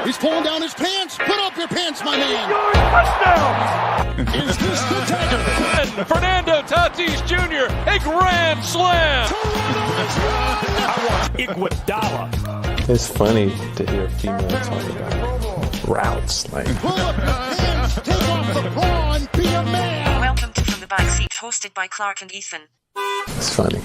He's pulling down his pants. Put up your pants, my man. Touchdown! Is this the dagger? Fernando Tatis Jr., a grand slam! Iguodala. It's funny to hear a female talk about routes. Like, Pull up your pants. Take off the bra and be a man. Welcome to From the Backseat, hosted by Clark and Ethan. it's funny.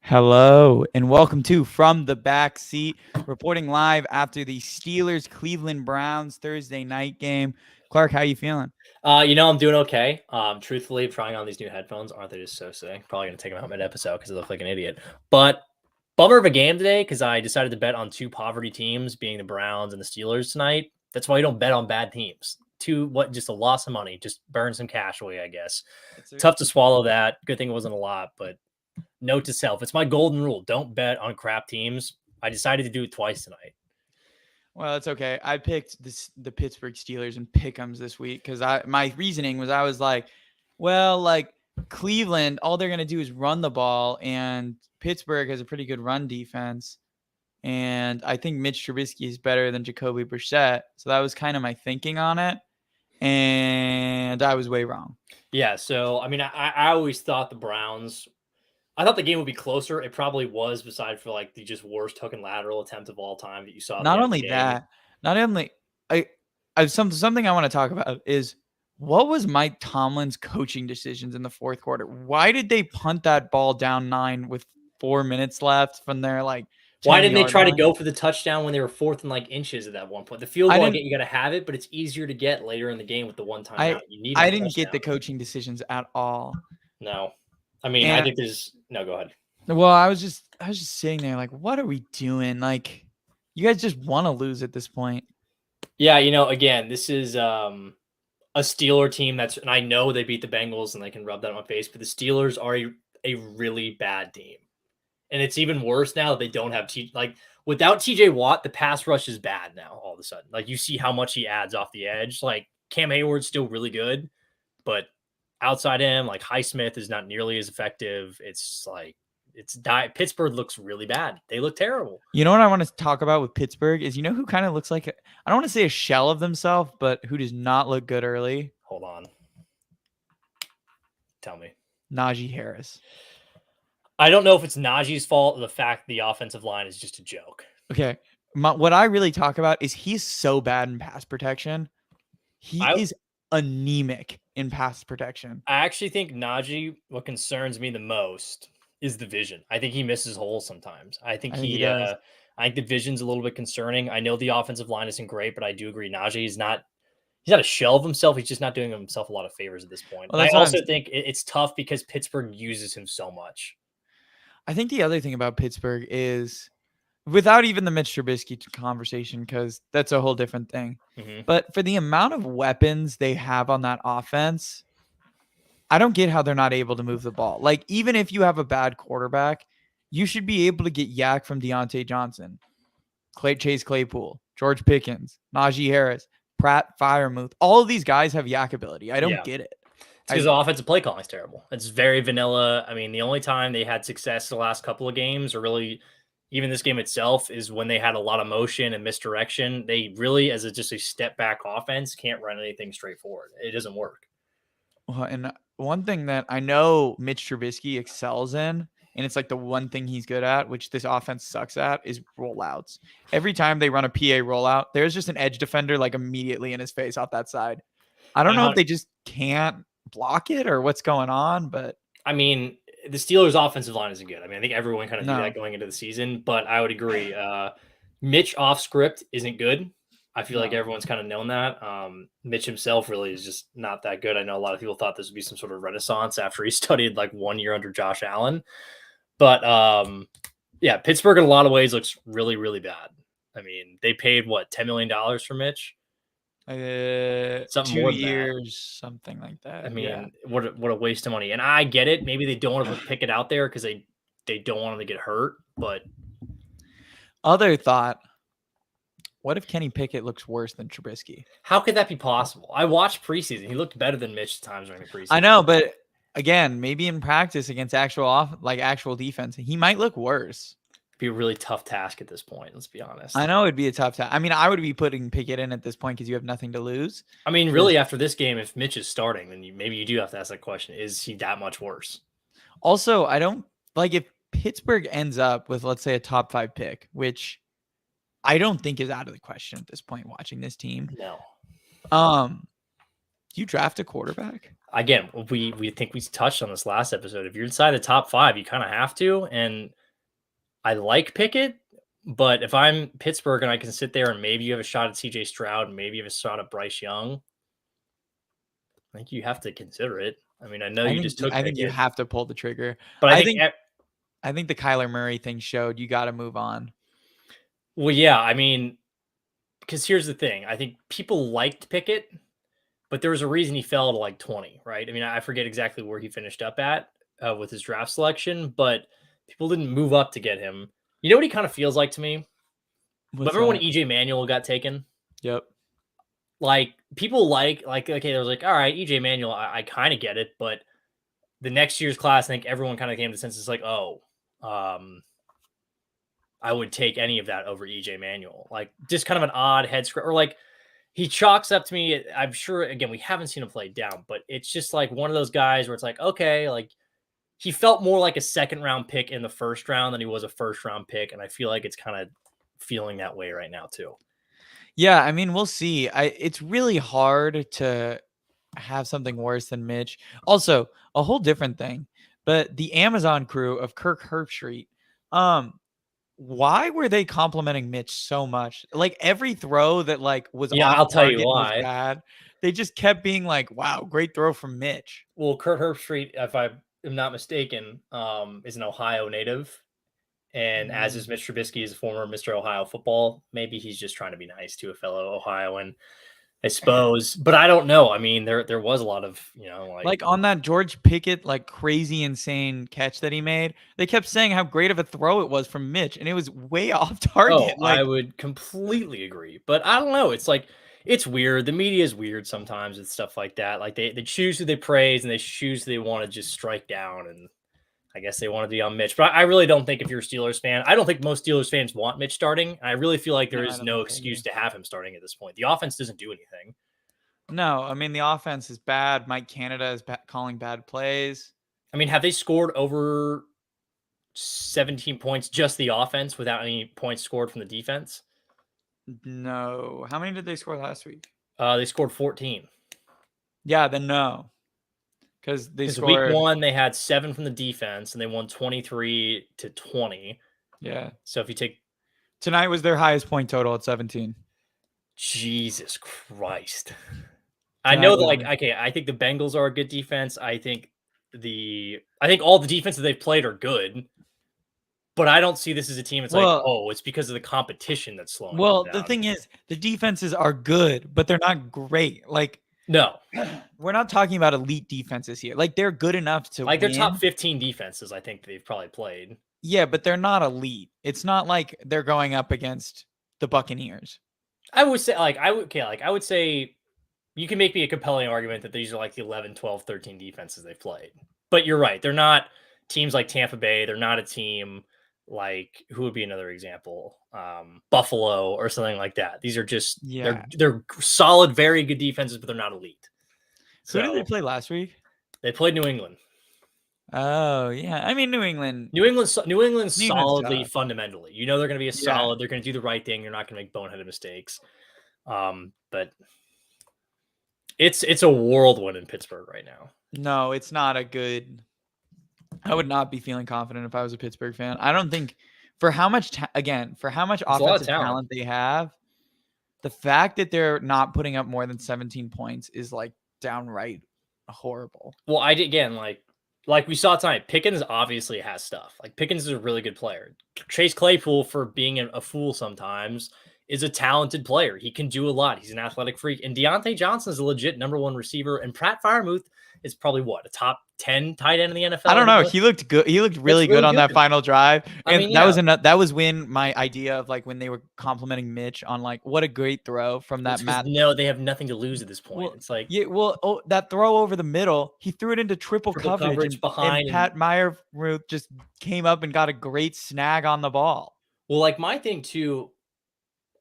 Hello, and welcome to From the Backseat, reporting live after the Steelers-Cleveland Browns Thursday night game. Clark, how you feeling? I'm doing okay. Truthfully, trying on these new headphones, aren't they just so sick? Probably going to take them out mid-episode because I look like an idiot. But bummer of a game today because I decided to bet on two poverty teams, being the Browns and the Steelers tonight. That's why you don't bet on bad teams. Just a loss of money. Just burn some cash away, I guess. Tough to swallow that. Good thing it wasn't a lot, but note to self, it's my golden rule. Don't bet on crap teams. I decided to do it twice tonight. Well, it's okay. I picked the Pittsburgh Steelers and pick'ems this week because my reasoning was I was like, well, like Cleveland, all they're going to do is run the ball, and Pittsburgh has a pretty good run defense. And I think Mitch Trubisky is better than Jacoby Brissett. So that was kind of my thinking on it. And I was way wrong. Yeah, so, I always thought I thought the game would be closer. It probably was, beside for like the just worst hook and lateral attempt of all time that you saw. Not only that, something I want to talk about is what was Mike Tomlin's coaching decisions in the fourth quarter? Why did they punt that ball down 9 with 4 minutes left from their like? Why didn't they try to go for the touchdown when they were fourth and like inches at that one point? The field goal, you got to have it, but it's easier to get later in the game with the one time out. I didn't get the coaching decisions at all. No. I think go ahead. Well, I was just sitting there like, what are we doing? Like, you guys just want to lose at this point. Yeah, again, this is a Steeler team and I know they beat the Bengals and they can rub that on my face, but the Steelers are a really bad team. And it's even worse now that they don't have without TJ Watt, the pass rush is bad now all of a sudden. Like, you see how much he adds off the edge. Like, Cam Hayward's still really good, but outside him, like Highsmith is not nearly as effective. Pittsburgh looks really bad. They look terrible. You know what I want to talk about with Pittsburgh is, who kind of looks like, I don't want to say a shell of themselves, but who does not look good early? Hold on. Tell me. Najee Harris. I don't know if it's Najee's fault or the fact the offensive line is just a joke. Okay. What I really talk about is he's so bad in pass protection. He is anemic in pass protection. I actually think Najee, what concerns me the most is the vision. I think he misses holes sometimes. I think he does. I think the vision's a little bit concerning. I know the offensive line isn't great, but I do agree Najee he's not a shell of himself. He's just not doing himself a lot of favors at this point. Well, I also think it's tough because Pittsburgh uses him so much. I think the other thing about Pittsburgh is, without even the Mitch Trubisky conversation, because that's a whole different thing. Mm-hmm. But for the amount of weapons they have on that offense, I don't get how they're not able to move the ball. Like, even if you have a bad quarterback, you should be able to get yak from Deontay Johnson, Chase Claypool, George Pickens, Najee Harris, Pratt Freiermuth. All of these guys have yak ability. I don't get it. It's because the offensive play calling is terrible. It's very vanilla. The only time they had success the last couple of games, or really even this game itself, is when they had a lot of motion and misdirection. They really, as just a step back offense, can't run anything straightforward. It doesn't work. Well, and one thing that I know Mitch Trubisky excels in, and it's like the one thing he's good at, which this offense sucks at, is rollouts. Every time they run a PA rollout, there's just an edge defender like immediately in his face off that side. I don't know if they just can't block it or what's going on, but the Steelers' offensive line isn't good. I think everyone kind of knew that going into the season, but I would agree. Mitch off script isn't good. I feel like everyone's kind of known that. Mitch himself really is just not that good. I know a lot of people thought this would be some sort of renaissance after he studied like 1 year under Josh Allen. But Pittsburgh in a lot of ways looks really, really bad. They paid $10 million for Mitch? Something 2 years, something like that. What a waste of money. And I get it. Maybe they don't want to pick it out there because they don't want him to get hurt. But other thought, what if Kenny Pickett looks worse than Trubisky? How could that be possible? I watched preseason. He looked better than Mitch at times during the preseason. I know, but again, maybe in practice against actual defense, he might look worse. be a really tough task at this point. Let's be honest. I know it'd be a tough task. I mean, I would be putting Pickett in at this point because you have nothing to lose. I mean, really, after this game, if Mitch is starting, then maybe you do have to ask that question: is he that much worse? Also, I don't like if Pittsburgh ends up with, let's say, a top 5 pick, which I don't think is out of the question at this point. Watching this team, no. You draft a quarterback again. We think we touched on this last episode. If you're inside the top 5, you kind of have to. And I like Pickett, but if I'm Pittsburgh and I can sit there and maybe you have a shot at CJ Stroud, maybe you have a shot at Bryce Young, I think you have to consider it. I mean, I know you just took. I think you have to pull the trigger. But I think the Kyler Murray thing showed you got to move on. Well, yeah, I mean, because here's the thing. I think people liked Pickett, but there was a reason he fell to like 20, right? I mean, I forget exactly where he finished up at with his draft selection, but people didn't move up to get him. You know what he kind of feels like to me? Remember when EJ Manuel got taken? Yep. Like, people like, okay, they was like, all right, EJ Manuel, I kind of get it, but the next year's class, I think everyone kind of came to the sense like, I would take any of that over EJ Manuel. Like, just kind of an odd head scratch, or like he chalks up to me. I'm sure, again, we haven't seen him play down, but it's just like one of those guys where it's like, okay, like he felt more like a second round pick in the first round than he was a first round pick. And I feel like it's kind of feeling that way right now too. Yeah. I mean, we'll see. It's really hard to have something worse than Mitch. Also, a whole different thing, but the Amazon crew of Kirk Herbstreit, why were they complimenting Mitch so much? Like every throw that like was I'll tell you why. Bad. They just kept being like, "Wow, great throw from Mitch." Well, Kurt Herbstreit, if I am not mistaken, is an Ohio native, and as is Mitch Trubisky, is a former Mr. Ohio football. Maybe he's just trying to be nice to a fellow Ohioan, I suppose, but I don't know. I mean, there was a lot of, like on that George Pickett, like crazy, insane catch that he made. They kept saying how great of a throw it was from Mitch, and it was way off target. I would completely agree, but I don't know. It's like, it's weird. The media is weird sometimes with stuff like that. Like they choose who they praise and they choose who they want to just strike down. And I guess they want to be on Mitch, but I really don't think if you're a Steelers fan, I don't think most Steelers fans want Mitch starting. And I really feel like there is no excuse to have him starting at this point. The offense doesn't do anything. No, I mean, the offense is bad. Mike Canada is calling bad plays. I mean, have they scored over 17 points, just the offense, without any points scored from the defense? No. How many did they score last week? They scored 14. Yeah, then no. Because they scored week 1, they had 7 from the defense, and they won 23-20. Yeah. So if you take tonight was their highest point total at 17. Jesus Christ. I know that, like, okay, I think the Bengals are a good defense. I think all the defenses they've played are good. But I don't see this as a team. It's it's because of the competition that's slowing. Well, down. The thing is, the defenses are good, but they're not great. Like, no, we're not talking about elite defenses here. Like, they're good enough to like, they're top 15 defenses. I think they've probably played. Yeah, but they're not elite. It's not like they're going up against the Buccaneers. I would say, I would say you can make me a compelling argument that these are like the 11, 12, 13 defenses they've played. But you're right. They're not teams like Tampa Bay. They're not a team like, who would be another example? Buffalo or something like that. These are just, they're solid, very good defenses, but they're not elite. So who did they play last week? They played New England. Oh, yeah. I mean, New England's solidly, tough. Fundamentally. You know they're going to be a solid. They're going to do the right thing. You're not going to make boneheaded mistakes. But it's a whirlwind in Pittsburgh right now. No, it's not a good. I would not be feeling confident if I was a Pittsburgh fan. I don't think for how much offensive talent they have, the fact that they're not putting up more than 17 points is like downright horrible. Well, like we saw tonight, Pickens obviously has stuff. Like, Pickens is a really good player. Chase Claypool, for being a fool sometimes, is a talented player. He can do a lot. He's an athletic freak. And Deontay Johnson is a legit number 1 receiver. And Pratt Freiermuth is probably what, a top 10 tight end in the NFL. I don't know. He looked good. He looked really good on that final drive. And that was when my idea of like when they were complimenting Mitch on like what a great throw from that Matt. No, they have nothing to lose at this point. Well, it's like that throw over the middle, he threw it into triple coverage and, behind, and Pat Meyermuth just came up and got a great snag on the ball. Well, like my thing too,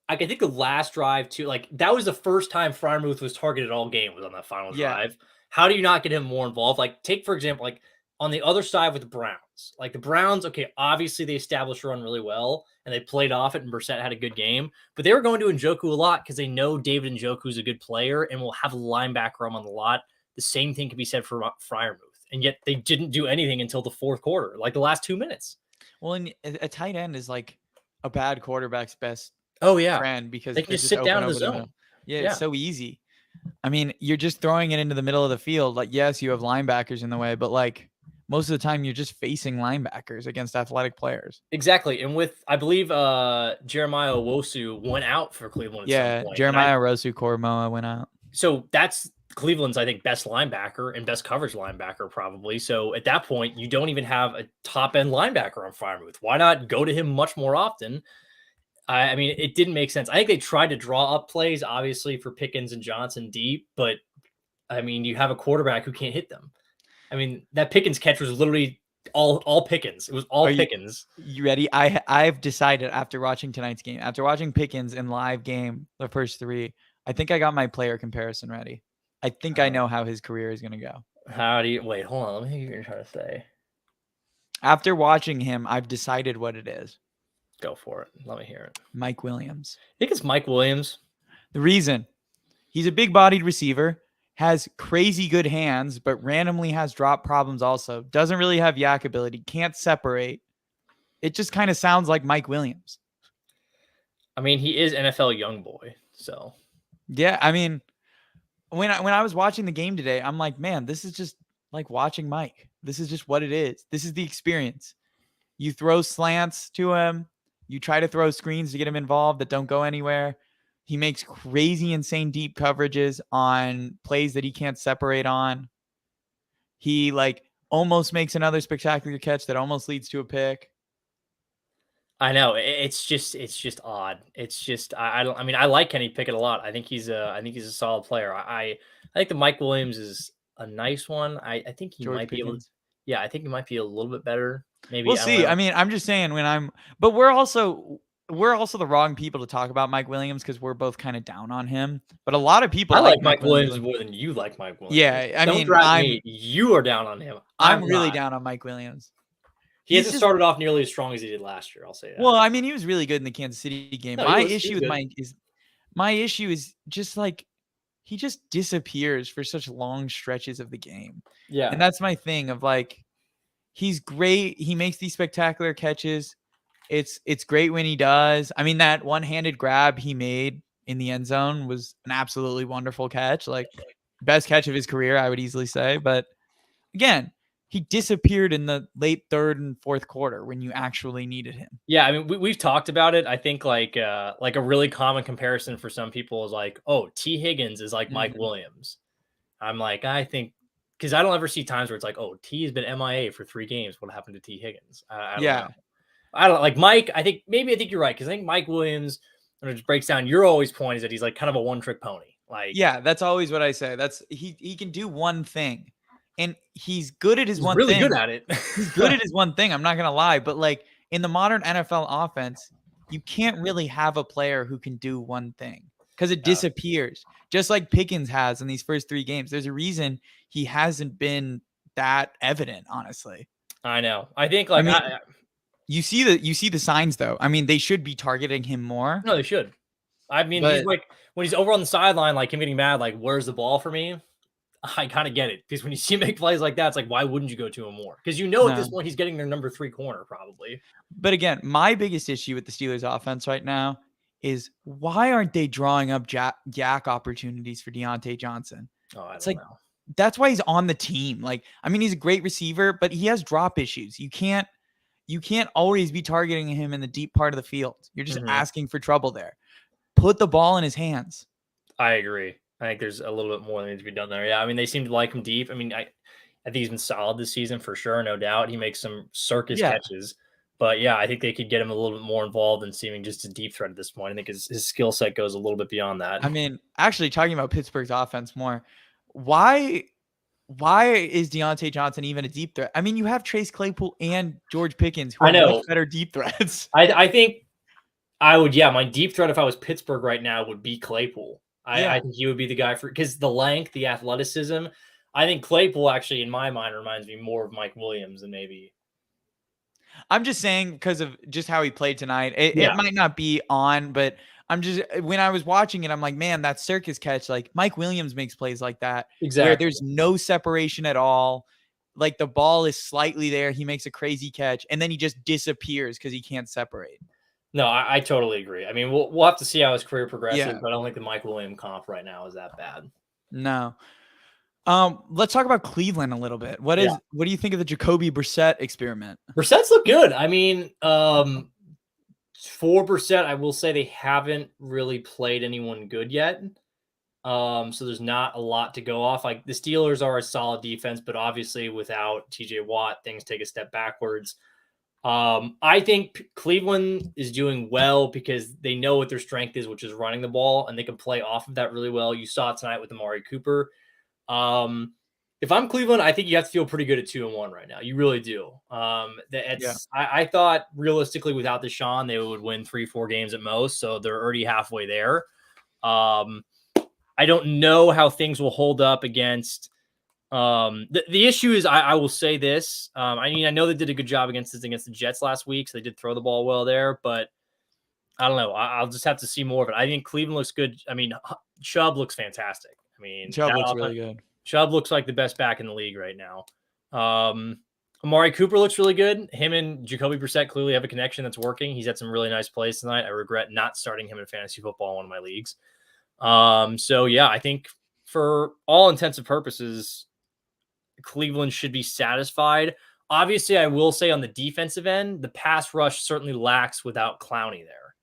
I think the last drive too, like that was the first time Freiermuth was targeted all game was on that final drive. How do you not get him more involved? Like take, for example, like on the other side with the Browns, like the Browns, okay, obviously they established a run really well and they played off it and Brissett had a good game, but they were going to Njoku a lot because they know David Njoku is a good player and will have a linebacker on the lot. The same thing can be said for Freiermuth. And yet they didn't do anything until the fourth quarter, like the last 2 minutes. Well, and a tight end is like a bad quarterback's best friend because they can just sit down in the zone. It's so easy. I mean, you're just throwing it into the middle of the field. Like, yes, you have linebackers in the way, but like most of the time you're just facing linebackers against athletic players. Exactly. And with, I believe, Jeremiah Owosu went out for Cleveland at some point. Jeremiah Owusu-Koramoah went out. So that's Cleveland's, I think, best linebacker and best coverage linebacker probably. So at that point, you don't even have a top-end linebacker on Freiermuth. Why not go to him much more often? I mean, it didn't make sense. I think they tried to draw up plays, obviously, for Pickens and Johnson deep, but, I mean, you have a quarterback who can't hit them. I mean, that Pickens catch was literally all Pickens. It was all Pickens. You ready? I've decided after watching tonight's game, after watching Pickens in live game, the first three, I think I got my player comparison ready. I think I know how his career is going to go. How do you – wait, hold on. Let me hear what you're trying to say. After watching him, I've decided what it is. Go for it. Let me hear it. Mike Williams. I think it's Mike Williams. The reason, he's a big-bodied receiver, has crazy good hands, but randomly has drop problems also. Doesn't really have yak ability. Can't separate. It just kind of sounds like Mike Williams. I mean, he is NFL young boy, so. Yeah, I mean, when I was watching the game today, I'm like, man, this is just like watching Mike. This is just what it is. This is the experience. You throw slants to him. You try to throw screens to get him involved that don't go anywhere. He makes crazy, insane deep coverages on plays that he can't separate on. He like almost makes another spectacular catch that almost leads to a pick. I know it's just odd. It's just I mean I like Kenny Pickett a lot. I think he's a solid player. I think the Mike Williams is a nice one. I think he might be able to. Yeah, I think he might be a little bit better. Maybe we'll see. I mean, I'm just saying but we're also the wrong people to talk about Mike Williams because we're both kind of down on him. But a lot of people I like Mike Williams more than you like Mike Williams. Yeah, you are down on him. I'm really down on Mike Williams. He hasn't started off nearly as strong as he did last year. I'll say that. Well, I mean, he was really good in the Kansas City game. My issue is just like he just disappears for such long stretches of the game. Yeah, and that's my thing of like. He's great. He makes these spectacular catches. It's great when he does. I mean, that one-handed grab he made in the end zone was an absolutely wonderful catch. Like, best catch of his career, I would easily say. But, again, he disappeared in the late third and fourth quarter when you actually needed him. Yeah, I mean, we've talked about it. I think, like a really common comparison for some people is like, oh, T. Higgins is like Mike Williams. I'm like, I think – because I don't ever see times where it's like, oh, T has been MIA for 3 games. What happened to T Higgins? I don't know. I don't like Mike. I think you're right. Because I think Mike Williams, when it just breaks down, your always point is that he's like kind of a one-trick pony. Like, yeah, that's always what I say. That's he can do one thing, and he's good at his one thing. Really good at it. He's good at his one thing. I'm not gonna lie, but like in the modern NFL offense, you can't really have a player who can do one thing. Because it disappears, just like Pickens has in these first 3 games. There's a reason he hasn't been that evident, honestly. I know. I think like you see the signs though. I mean, they should be targeting him more. No, they should. I mean, he's like when he's over on the sideline, like him getting mad, like where's the ball for me? I kind of get it because when you see him make plays like that, it's like why wouldn't you go to him more? Because at this point he's getting their number 3 corner probably. But again, my biggest issue with the Steelers offense right now is why aren't they drawing up yak opportunities for Deontay Johnson? It's like, know. That's why he's on the team. Like, I mean, he's a great receiver, but he has drop issues. You can't always be targeting him in the deep part of the field. You're just asking for trouble there. Put the ball in his hands. I agree. I think there's a little bit more that needs to be done there. Yeah, I mean, they seem to like him deep. I mean, I think he's been solid this season for sure, no doubt. He makes some circus Yeah. catches. But yeah, I think they could get him a little bit more involved in seeming just a deep threat at this point. I think his skill set goes a little bit beyond that. I mean, actually talking about Pittsburgh's offense more, why is Deontay Johnson even a deep threat? I mean, you have Trace Claypool and George Pickens, who I are know. much better deep threats. I think I would, my deep threat if I was Pittsburgh right now would be Claypool. I think he would be the guy because the length, the athleticism. I think Claypool actually, in my mind, reminds me more of Mike Williams than maybe. I'm just saying because of just how he played tonight. It might not be on, but when I was watching it, I'm like, man, that circus catch, like Mike Williams makes plays like that. Exactly. Where there's no separation at all. Like the ball is slightly there. He makes a crazy catch and then he just disappears because he can't separate. No, I totally agree. I mean, we'll have to see how his career progresses, but I don't think the Mike Williams comp right now is that bad. No. Let's talk about Cleveland a little bit. What do you think of the Jacoby Brissett experiment? Brissett's look good. I mean, 4%, I will say they haven't really played anyone good yet. So there's not a lot to go off. Like the Steelers are a solid defense, but obviously without TJ Watt, things take a step backwards. I think Cleveland is doing well because they know what their strength is, which is running the ball, and they can play off of that really well. You saw it tonight with Amari Cooper. If I'm Cleveland, I think you have to feel pretty good at 2-1 right now. You really do. I thought realistically without Deshaun, they would win 3-4 games at most. So they're already halfway there. I don't know how things will hold up against. The issue is I will say this. I mean, I know they did a good job against the Jets last week, so they did throw the ball well there, but I don't know. I'll just have to see more of it. I think Cleveland looks good. I mean, Chubb looks fantastic. I mean, Chubb looks really good. Chubb looks like the best back in the league right now. Amari Cooper looks really good. Him and Jacoby Brissett clearly have a connection that's working. He's had some really nice plays tonight. I regret not starting him in fantasy football in one of my leagues. So yeah, I think for all intents and purposes, Cleveland should be satisfied. Obviously, I will say on the defensive end, the pass rush certainly lacks without Clowney there.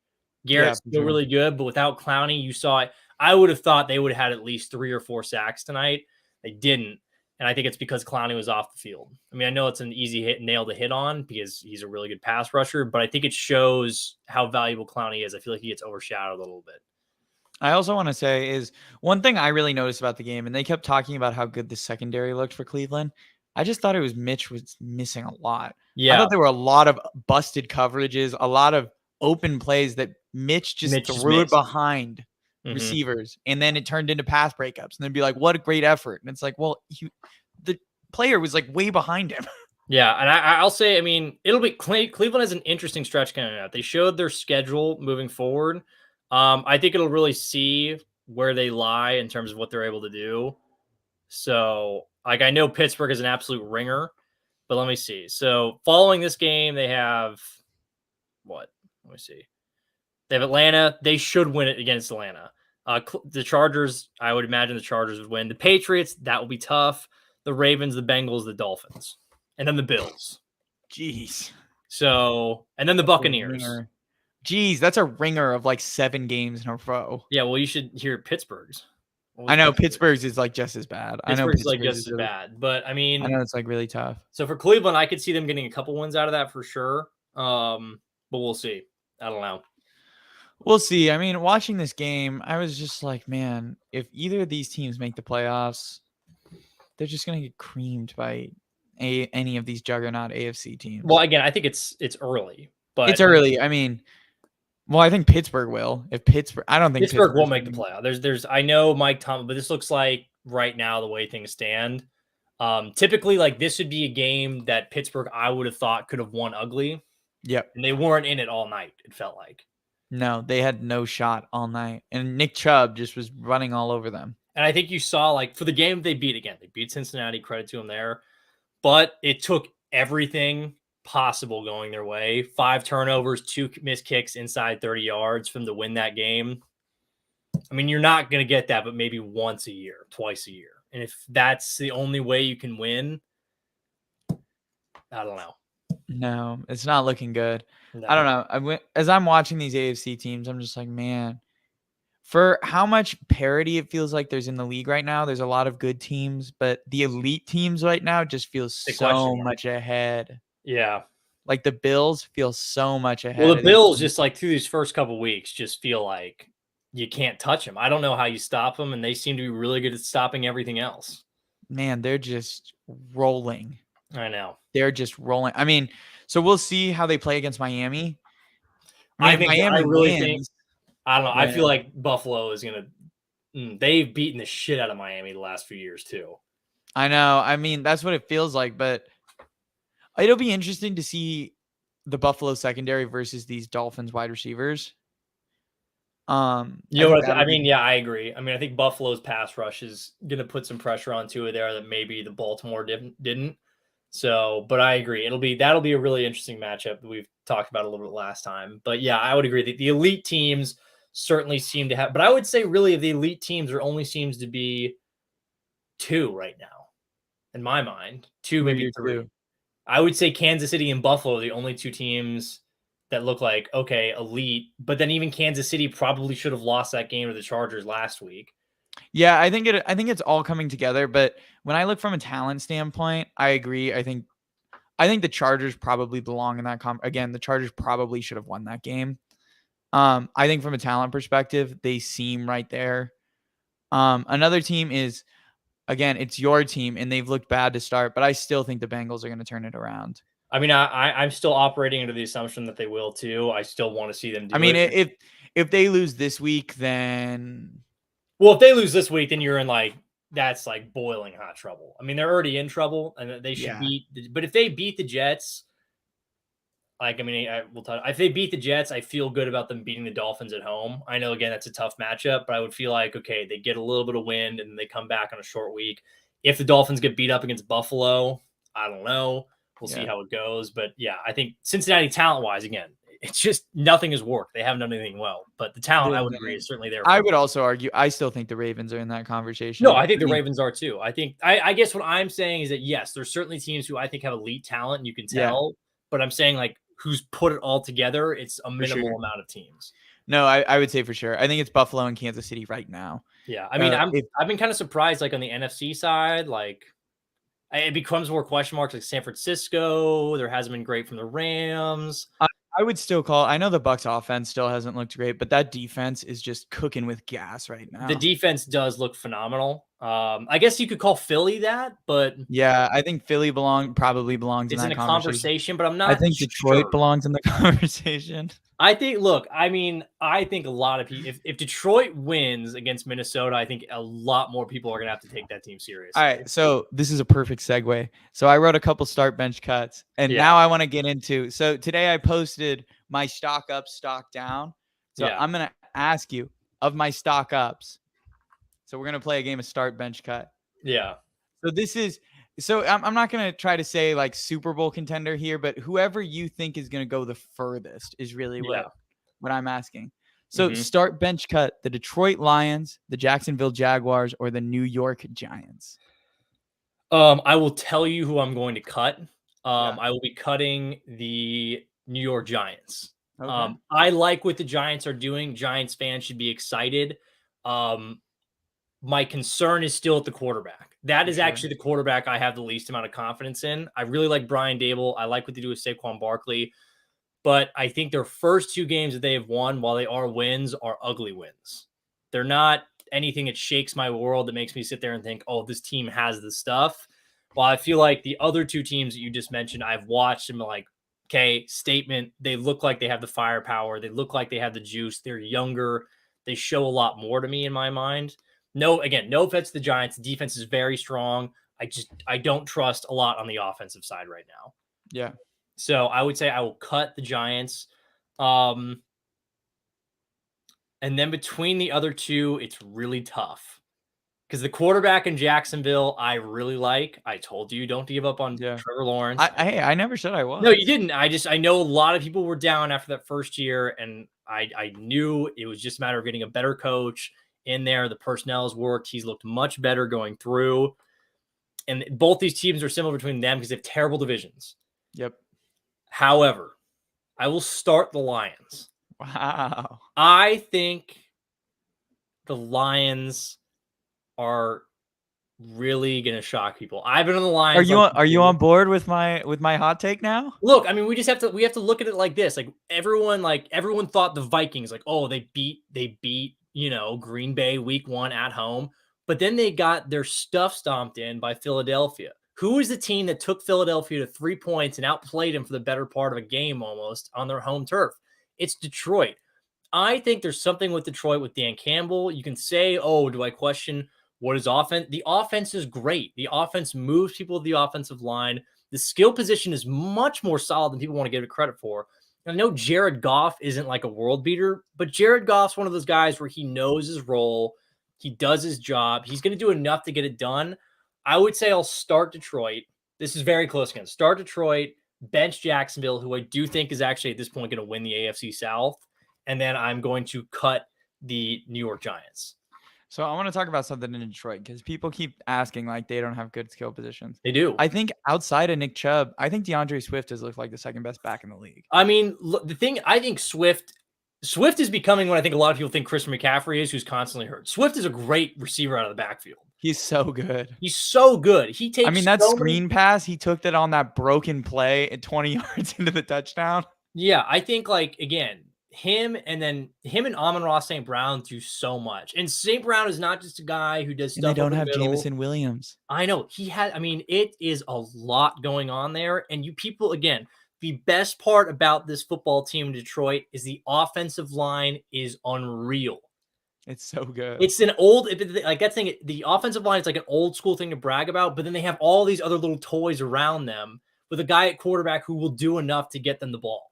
Garrett's still really good, but without Clowney, you saw it. I would have thought they would have had at least 3 or 4 sacks tonight. They didn't. And I think it's because Clowney was off the field. I mean, I know it's an easy nail to hit on because he's a really good pass rusher, but I think it shows how valuable Clowney is. I feel like he gets overshadowed a little bit. I also want to say is one thing I really noticed about the game, and they kept talking about how good the secondary looked for Cleveland. I just thought it was Mitch was missing a lot. Yeah. I thought there were a lot of busted coverages, a lot of open plays that Mitch just threw it behind receivers, and then it turned into pass breakups, and they'd be like, what a great effort. And it's like, well, the player was like way behind him. Yeah, and I'll say, I mean, it'll be Cleveland has an interesting stretch coming out. They showed their schedule moving forward. I think it'll really see where they lie in terms of what they're able to do. So, like, I know Pittsburgh is an absolute ringer, but let me see. So, following this game, they have what? Let me see. They have Atlanta. They should win it against Atlanta. The Chargers, I would imagine the Chargers would win. The Patriots, that will be tough. The Ravens, the Bengals, the Dolphins, and then the Bills. Jeez. So, and then the Buccaneers. Jeez, that's a ringer of like 7 games in a row. Yeah, well, you should hear Pittsburgh's. I know Pittsburgh's is like just as bad. Pittsburgh's like just as bad, but I mean, I know it's like really tough. So for Cleveland, I could see them getting a couple wins out of that for sure. But we'll see. I don't know. We'll see. I mean, watching this game, I was just like, man, if either of these teams make the playoffs, they're just going to get creamed by any of these juggernaut AFC teams. Well, again, I think it's early, but it's early. I mean, well, I think Pittsburgh will. I don't think Pittsburgh won't make the playoff. I know Mike Tomlin, but this looks like right now the way things stand. Typically, like this would be a game that Pittsburgh I would have thought could have won ugly. Yep, and they weren't in it all night. It felt like. No, they had no shot all night. And Nick Chubb just was running all over them. And I think you saw, like, for the game they beat Cincinnati, credit to them there. But it took everything possible going their way. 5 turnovers, 2 missed kicks inside 30 yards from to win that game. I mean, you're not going to get that, but maybe once a year, twice a year. And if that's the only way you can win, I don't know. No, it's not looking good. No. I don't know. As I'm watching these AFC teams, I'm just like, man, For how much parity it feels like there's in the league right now, there's a lot of good teams, but the elite teams right now just feels The so question mark. much ahead. Yeah. Like the Bills feel so much ahead. Well, the of these Bills teams. just like through these first couple weeks just feel like you can't touch them. I don't know how you stop them, and they seem to be really good at stopping everything else. Man, they're just rolling. I know. They're just rolling. I mean, so we'll see how they play against Miami. I If think I Miami really think wins, I don't know. I then- feel like Buffalo is gonna. They've beaten the shit out of Miami the last few years too. I know. I mean, that's what it feels like, but it'll be interesting to see the Buffalo secondary versus these Dolphins wide receivers. You know what? I mean, yeah, I agree. I mean, I think Buffalo's pass rush is gonna put some pressure on Tua there that maybe the Baltimore didn't. So, but I agree. That'll be a really interesting matchup that we've talked about a little bit last time. But yeah, I would agree that the elite teams certainly seem to have, but I would say really the elite teams there only seems to be two right now, in my mind. Two, maybe three. I would say Kansas City and Buffalo are the only two teams that look like, okay, elite, but then even Kansas City probably should have lost that game to the Chargers last week. Yeah, I think it's all coming together, but when I look from a talent standpoint, I agree. I think the Chargers probably belong in that again, the Chargers probably should have won that game. I think from a talent perspective, they seem right there. Another team is, again, it's your team, and they've looked bad to start, but I still think the Bengals are going to turn it around. I mean, I'm still operating under the assumption that they will too. I still want to see them do it. If they lose this week, then... Well, if they lose this week, then you're in that's like boiling hot trouble. I mean, they're already in trouble, and they should beat. But if they beat the Jets, if they beat the Jets, I feel good about them beating the Dolphins at home. I know, again, that's a tough matchup, but I would feel like, okay, they get a little bit of wind and they come back on a short week. If the Dolphins get beat up against Buffalo, I don't know. We'll see how it goes. But yeah, I think Cincinnati talent-wise, again, it's just nothing has worked. They haven't done anything well. But the talent, I would agree, is certainly there. I would also argue, I still think the Ravens are in that conversation. No, I think the Ravens are too. I guess what I'm saying is that, yes, there's certainly teams who I think have elite talent, and you can tell. But I'm saying, like, who's put it all together, it's a minimal amount of teams. No, I would say for sure. I think it's Buffalo and Kansas City right now. Yeah, I mean, I've been kind of surprised, like on the NFC side, like it becomes more question marks, like San Francisco. There hasn't been great from the Rams. I would still call. I know the Bucs offense still hasn't looked great, but that defense is just cooking with gas right now. The defense does look phenomenal. I guess you could call Philly that, but yeah, I think Philly probably belongs in that conversation. But I'm not. I think Detroit belongs in the conversation. I think a lot of people, if Detroit wins against Minnesota, I think a lot more people are going to have to take that team seriously. All right. So this is a perfect segue. So I wrote a couple start bench cuts, and now I want to get into. So today I posted my stock up, stock down. So I'm going to ask you of my stock ups. So we're going to play a game of start bench cut. Yeah. So I'm not going to try to say like Super Bowl contender here, but whoever you think is going to go the furthest is really what I'm asking. So start bench cut the Detroit Lions, the Jacksonville Jaguars, or the New York Giants. I will tell you who I'm going to cut. I will be cutting the New York Giants. Okay. I like what the Giants are doing. Giants fans should be excited. My concern is still at the quarterback. That is actually the quarterback I have the least amount of confidence in. I really like Brian Dable. I like what they do with Saquon Barkley. But I think their first two games that they have won, while they are wins, are ugly wins. They're not anything that shakes my world that makes me sit there and think, oh, this team has the stuff. While I feel like the other two teams that you just mentioned, I've watched them like, okay, statement. They look like they have the firepower. They look like they have the juice. They're younger. They show a lot more to me in my mind. No offense to the Giants. The defense is very strong. I don't trust a lot on the offensive side right now. Yeah. So I would say I will cut the Giants. And then between the other two, it's really tough. Because the quarterback in Jacksonville, I really like. I told you, don't give up on Trevor Lawrence. I never said I was. No, you didn't. I know a lot of people were down after that first year, and I knew it was just a matter of getting a better coach in there. The personnel has worked. He's looked much better going through. And both these teams are similar between them because they have terrible divisions. Yep. However, I will start the Lions. Wow. I think the Lions are really going to shock people. I've been on the Lions. Are you on board with my hot take now? Look, I mean, we have to look at it like this. Like everyone thought the Vikings, like, oh, they beat, Green Bay week 1 at home, but then they got their stuff stomped in by Philadelphia. Who is the team that took Philadelphia to 3 points and outplayed them for the better part of a game almost on their home turf? It's Detroit. I think there's something with Detroit with Dan Campbell. You can say, oh, do I question what is offense? The offense is great. The offense moves people to the offensive line. The skill position is much more solid than people want to give it credit for. I know Jared Goff isn't like a world beater, but Jared Goff's one of those guys where he knows his role. He does his job. He's going to do enough to get it done. I would say I'll start Detroit. This is very close again. Start Detroit, bench Jacksonville, who I do think is actually at this point going to win the AFC South. And then I'm going to cut the New York Giants. So I want to talk about something in Detroit because people keep asking like they don't have good skill positions. They do. I think outside of Nick Chubb, I think Deandre Swift has looked like the second best back in the league. I mean, I think Swift is becoming what I think a lot of people think Christian McCaffrey is, who's constantly hurt. Swift is a great receiver out of the backfield. He's so good. He's so good. He takes. I mean, that screen pass, he took that on that broken play at 20 yards into the touchdown. Yeah, I think again, him and Amon-Ra St. Brown do so much. And St. Brown is not just a guy who does stuff. And they don't have middle. Jameson Williams. I know. It is a lot going on there. And you people, again, the best part about this football team in Detroit is the offensive line is unreal. It's so good. It's an old, that thing, the offensive line is like an old school thing to brag about, but then they have all these other little toys around them with a guy at quarterback who will do enough to get them the ball.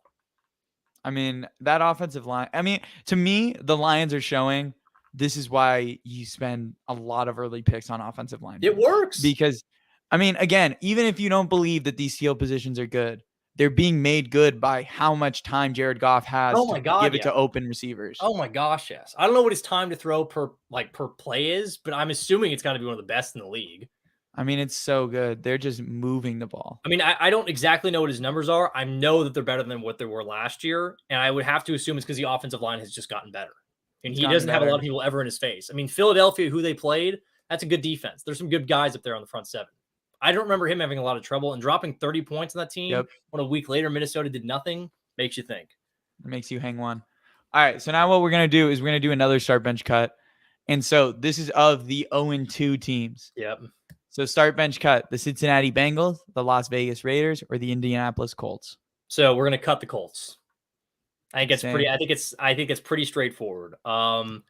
I mean, that offensive line, to me, the Lions are showing this is why you spend a lot of early picks on offensive line. It works. Because, again, even if you don't believe that these skill positions are good, they're being made good by how much time Jared Goff has to give it to open receivers. Oh my gosh, yes. I don't know what his time to throw per play is, but I'm assuming it's got to be one of the best in the league. It's so good. They're just moving the ball. I don't exactly know what his numbers are. I know that they're better than what they were last year, and I would have to assume it's because the offensive line has just gotten better. And he doesn't have a lot of people ever in his face. Philadelphia, who they played, that's a good defense. There's some good guys up there on the front seven. I don't remember him having a lot of trouble, and dropping 30 points on that team when a week later Minnesota did nothing makes you think. It makes you hang one. All right, so now what we're going to do is we're going to do another start bench cut. And so this is of the 0-2 teams. Yep. So start bench cut, the Cincinnati Bengals, the Las Vegas Raiders, or the Indianapolis Colts. So we're going to cut the Colts. I think it's pretty straightforward.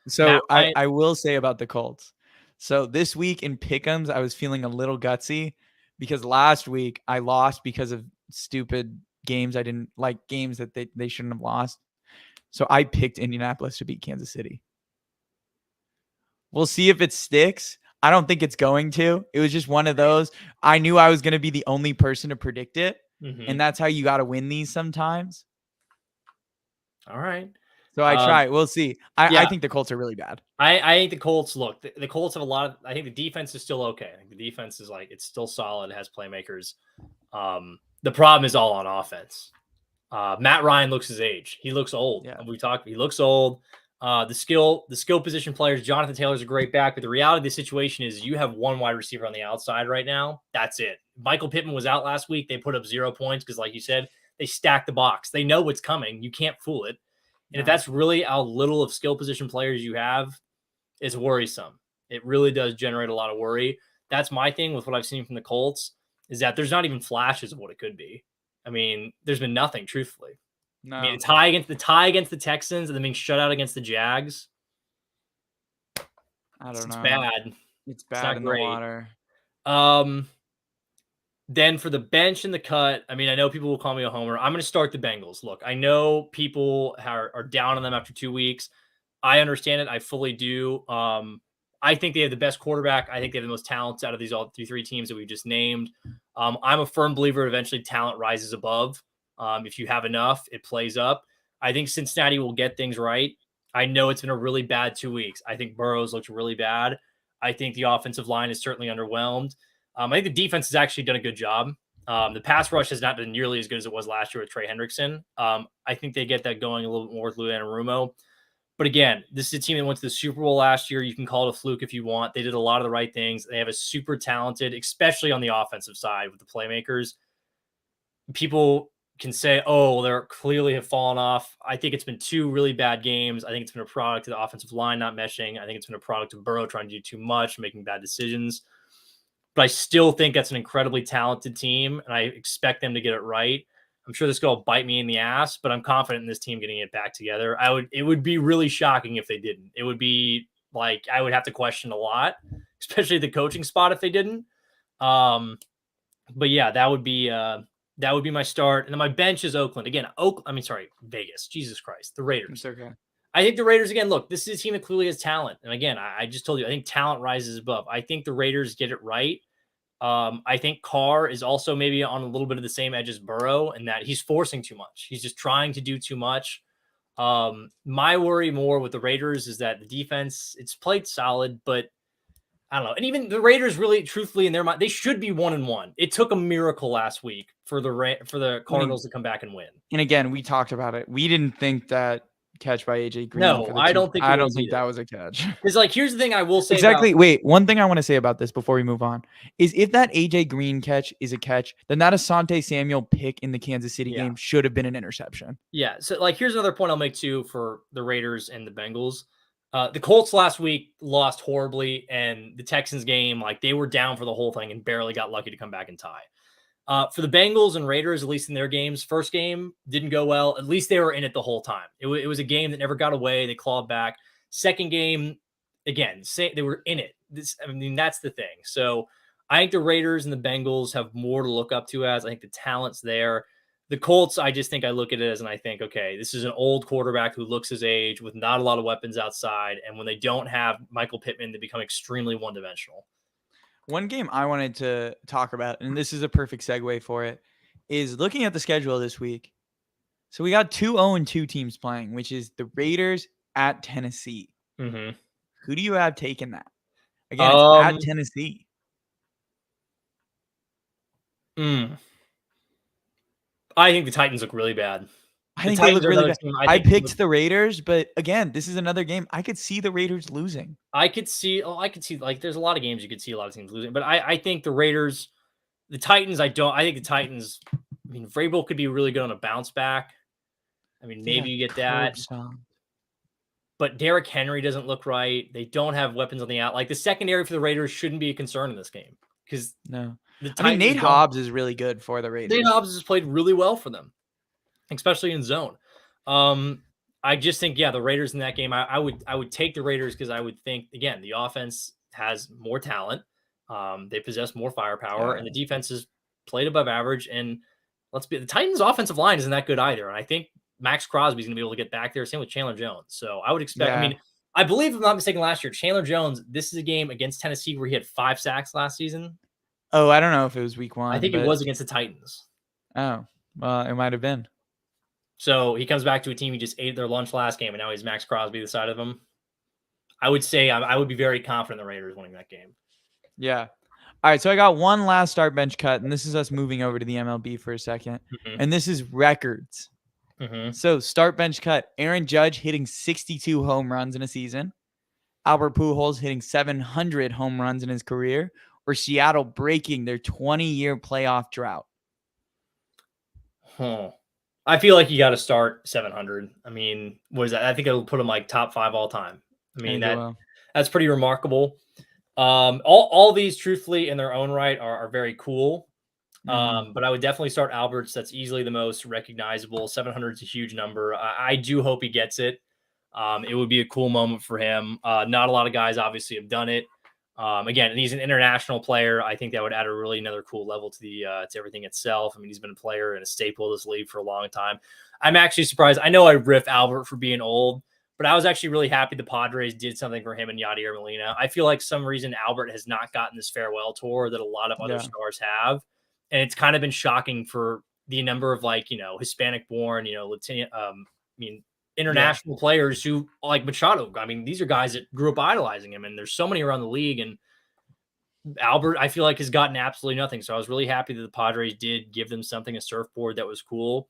So I will say about the Colts. So this week in Pick'ems, I was feeling a little gutsy because last week I lost because of stupid games. I didn't like games that they shouldn't have lost. So I picked Indianapolis to beat Kansas City. We'll see if it sticks. I don't think it's going to. It was just one of those. I knew I was going to be the only person to predict it. Mm-hmm. And that's how you got to win these sometimes. All right. So I try. We'll see. I think the Colts are really bad. I think the Colts, look, the Colts have a lot of, I think the defense is still okay. I think the defense is it's still solid. It has playmakers. The problem is all on offense. Matt Ryan looks his age. He looks old. Yeah. He looks old. The skill position players, Jonathan Taylor's a great back, but the reality of the situation is you have one wide receiver on the outside right now. That's it. Michael Pittman was out last week. They put up 0 points because, like you said, they stacked the box. They know what's coming. You can't fool it. And if that's really how little of skill position players you have, it's worrisome. It really does generate a lot of worry. That's my thing with what I've seen from the Colts is that there's not even flashes of what it could be. There's been nothing, truthfully. No. The tie against the Texans and then being shut out against the Jags. I don't know. It's bad. It's bad in the water. Then for the bench and the cut, I know people will call me a homer. I'm going to start the Bengals. Look, I know people are down on them after 2 weeks. I understand it. I fully do. I think they have the best quarterback. I think they have the most talents out of these all three teams that we've just named. I'm a firm believer eventually talent rises above. If you have enough, it plays up. I think Cincinnati will get things right. I know it's been a really bad 2 weeks. I think Burrows looked really bad. I think the offensive line is certainly underwhelmed. I think the defense has actually done a good job. The pass rush has not been nearly as good as it was last year with Trey Hendrickson. I think they get that going a little bit more with Lou Anarumo. But again, this is a team that went to the Super Bowl last year. You can call it a fluke if you want. They did a lot of the right things. They have a super talented, especially on the offensive side with the playmakers. People can say, oh, they're clearly have fallen off. I think it's been 2 really bad games. I think it's been a product of the offensive line not meshing. I think it's been a product of Burrow trying to do too much, making bad decisions. But I still think that's an incredibly talented team, and I expect them to get it right. I'm sure this will bite me in the ass, but I'm confident in this team getting it back together. It would be really shocking if they didn't. It would be like I would have to question a lot, especially the coaching spot if they didn't. But yeah, that would be my start. And then my bench is Oakland. Again, Vegas. Jesus Christ. The Raiders. It's okay. I think the Raiders, again, look, this is a team that clearly has talent. And again, I just told you, I think talent rises above. I think the Raiders get it right. I think Carr is also maybe on a little bit of the same edge as Burrow in that he's forcing too much. He's just trying to do too much. My worry more with the Raiders is that the defense, it's played solid, but I don't know. And even the Raiders really, truthfully, in their mind, they should be 1-1. It took a miracle last week for the Cardinals to come back and win. And again, we talked about it. We didn't think that catch by AJ Green. No, I don't think that was a catch. Because here's the thing I will say. Exactly. Wait, one thing I want to say about this before we move on is if that AJ Green catch is a catch, then that Asante Samuel pick in the Kansas City game should have been an interception. Yeah. So here's another point I'll make too for the Raiders and the Bengals. The Colts last week lost horribly, and the Texans game, they were down for the whole thing and barely got lucky to come back and tie. For the Bengals and Raiders, at least in their games, first game didn't go well. At least they were in it the whole time. It was a game that never got away. They clawed back. Second game, again, they were in it. That's the thing. So I think the Raiders and the Bengals have more to look up to as. I think the talent's there. The Colts, I just think I look at it as, and I think, okay, this is an old quarterback who looks his age with not a lot of weapons outside. And when they don't have Michael Pittman, they become extremely one-dimensional. One game I wanted to talk about, and this is a perfect segue for it, is looking at the schedule this week. So we got 2 0-2 teams playing, which is the Raiders at Tennessee. Mm-hmm. Who do you have taking that? Again, it's at Tennessee. I think the Titans look really bad. I think they look really bad. I picked the Raiders, but again, this is another game. I could see the Raiders losing. I could see there's a lot of games you could see a lot of teams losing, but I think the Raiders, the Titans, I think the Titans, Vrabel could be really good on a bounce back. Maybe you get that. But Derrick Henry doesn't look right. They don't have weapons on the out. The secondary for the Raiders shouldn't be a concern in this game because Nate Hobbs is really good for the Raiders. Nate Hobbs has played really well for them, especially in zone. I just think, the Raiders in that game, I would take the Raiders because I would think, again, the offense has more talent. They possess more firepower, and the defense is played above average. And the Titans' offensive line isn't that good either. And I think Max Crosby's going to be able to get back there. Same with Chandler Jones. So I would expect, I believe, if I'm not mistaken, last year, Chandler Jones, this is a game against Tennessee where he had 5 sacks last season. Oh, I don't know if it was week 1. I think it was against the Titans. Oh, well, it might have been. So he comes back to a team he just ate their lunch last game, and now he's Max Crosby the side of him. I would say I would be very confident the Raiders winning that game. Yeah. All right, so I got one last start bench cut, and this is us moving over to the MLB for a second. Mm-hmm. And this is records. Mm-hmm. So start bench cut. Aaron Judge hitting 62 home runs in a season. Albert Pujols hitting 700 home runs in his career. Or Seattle breaking their 20-year playoff drought. I feel like you got to start 700. What is that? I think it'll put him top 5 all time. That's pretty remarkable. All these, truthfully, in their own right, are very cool. But I would definitely start Alberts. That's easily the most recognizable. 700 is a huge number. I do hope he gets it. It would be a cool moment for him. Not a lot of guys obviously have done it. Again, he's an international player. I think that would add another cool level to to everything itself. He's been a player and a staple of this league for a long time. I'm actually surprised. I know I riff Albert for being old, but I was actually really happy the Padres did something for him and Yadier Molina. I feel like some reason Albert has not gotten this farewell tour that a lot of other stars have. And it's kind of been shocking for the number of Hispanic born, Latino, international players who like Machado. These are guys that grew up idolizing him, and there's so many around the league. And Albert, I feel like, has gotten absolutely nothing. So I was really happy that the Padres did give them something, a surfboard that was cool.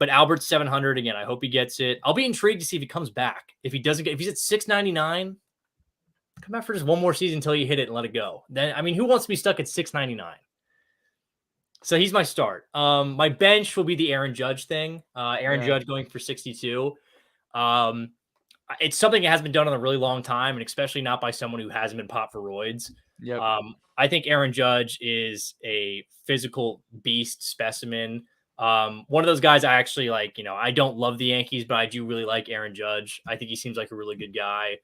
But Albert's 700 again. I hope he gets it. I'll be intrigued to see if he comes back. If he doesn't get, if he's at 699, come back for just one more season until you hit it and let it go. Then, I mean, who wants to be stuck at 699? So he's my start. My bench will be the Aaron Judge thing. Aaron Judge going for 62. It's something that hasn't been done in a really long time, and especially not by someone who hasn't been popped for roids. Yep. I think Aaron Judge is a physical beast specimen. One of those guys I actually like. I don't love the Yankees, but I do really like Aaron Judge. I think he seems like a really good guy.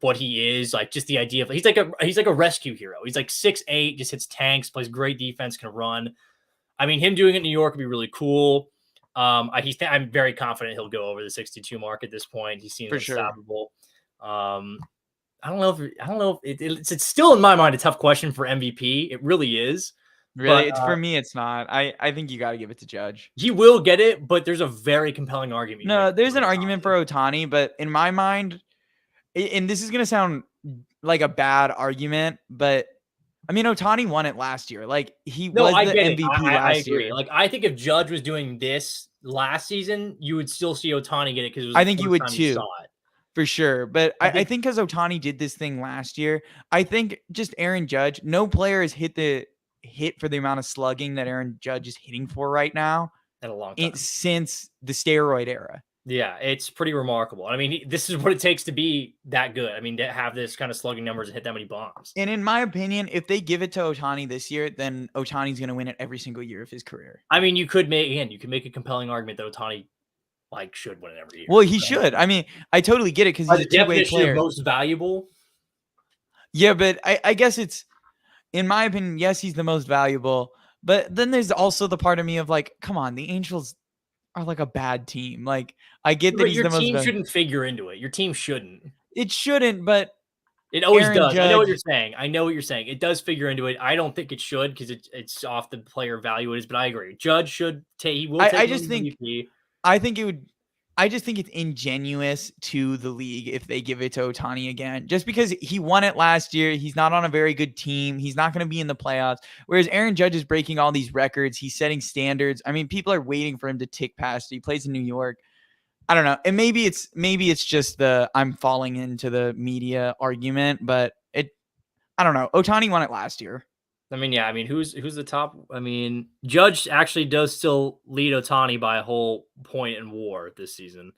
What he is, like, just the idea of he's like a rescue hero. He's like 6'8", just hits tanks, plays great defense, can run. I mean, him doing it in New York would be really cool. I'm very confident he'll go over the 62 mark at this point. He seems unstoppable. Sure. I don't know if it's still in my mind a tough question for MVP. It really is. Really, it's for me. It's not. I think you got to give it to Judge. He will get it, but there's a very compelling argument. No, there's an argument for Ohtani, but in my mind, and this is gonna sound like a bad argument, but I mean, Ohtani won it last year. Like was the MVP last year. Like, I think if Judge was doing this last season, you would still see Ohtani get it because I think you would too, for sure. But I think because Ohtani did this thing last year, I think just Aaron Judge. No player has hit for the amount of slugging that Aaron Judge is hitting for right now in a long time since the steroid era. Yeah, it's pretty remarkable. I mean, this is what it takes to be that good. I mean, to have this kind of slugging numbers and hit that many bombs. And in my opinion, if they give it to Ohtani this year, then Ohtani's going to win it every single year of his career. I mean, you could make a compelling argument that Ohtani should win it every year. Well, he should. I mean, I totally get it because he's a two-way player. Most valuable. Yeah, but I guess it's, in my opinion, yes, he's the most valuable. But then there's also the part of me of like, come on, the Angels are like a bad team. Like, I get that he's the most. Your team shouldn't figure into it. Your team shouldn't. It shouldn't, but it always does. I know what you're saying. It does figure into it. I don't think it should because it's off the player value it is. But I agree. Judge should take. He will. Take I just think. MVP. I think it would. I just think it's ingenuous to the league if they give it to Ohtani again, just because he won it last year. He's not on a very good team. He's not going to be in the playoffs. Whereas Aaron Judge is breaking all these records. He's setting standards. I mean, people are waiting for him to tick past. He plays in New York. I don't know. And maybe it's just the I'm falling into the media argument, but I don't know. Ohtani won it last year. I mean, yeah. I mean, who's the top? I mean, Judge actually does still lead Ohtani by a whole point in WAR this season.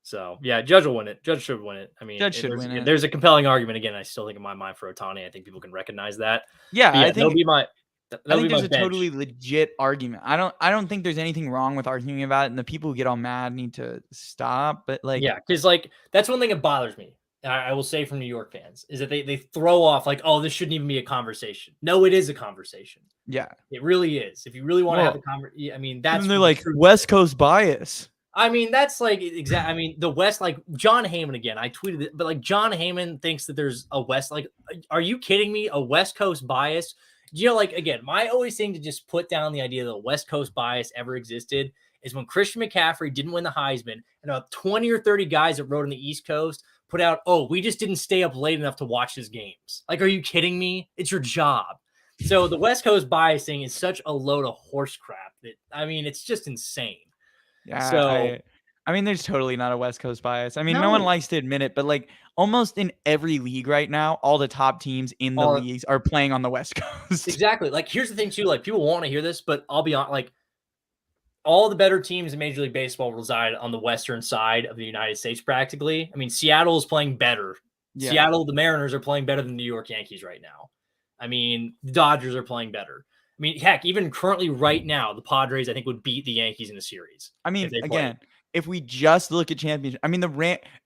So yeah, Judge will win it. Judge should win it. I mean, Judge should win it. There's a compelling argument again. I still think in my mind for Ohtani. I think people can recognize that. Yeah, I think that'll be my. I think there's a totally legit argument. I don't think there's anything wrong with arguing about it, and the people who get all mad need to stop. But because that's one thing that bothers me. I will say from New York fans is that they throw off like, oh, this shouldn't even be a conversation. No, it is a conversation. Yeah, it really is. If you really want to have the conversation, I mean, that's they're like West Coast bias. I mean, that's like exactly. I mean, the West, like John Heyman again. I tweeted it, but like John Heyman thinks that there's a West. Like, are you kidding me? A West Coast bias? Like again, my always thing to just put down the idea that a West Coast bias ever existed is when Christian McCaffrey didn't win the Heisman, and about 20 or 30 guys that rode on the East Coast put out, oh, we just didn't stay up late enough to watch his games. Like, are you kidding me? It's your job. So the West Coast bias thing is such a load of horse crap that, I mean, it's just insane. Yeah. So, I mean, there's totally not a West Coast bias. I mean, no one likes to admit it, but like almost in every league right now, all the top teams in the leagues are playing on the West Coast. Exactly. Like, here's the thing too, like people want to hear this, but I'll be honest, like all the better teams in Major League Baseball reside on the western side of the United States practically. I mean, Seattle is playing better. Yeah. Seattle, the Mariners are playing better than the New York Yankees right now. I mean, the Dodgers are playing better. I mean, heck, even currently right now, the Padres, I think, would beat the Yankees in a series. I mean, again, if we just look at championships, I mean,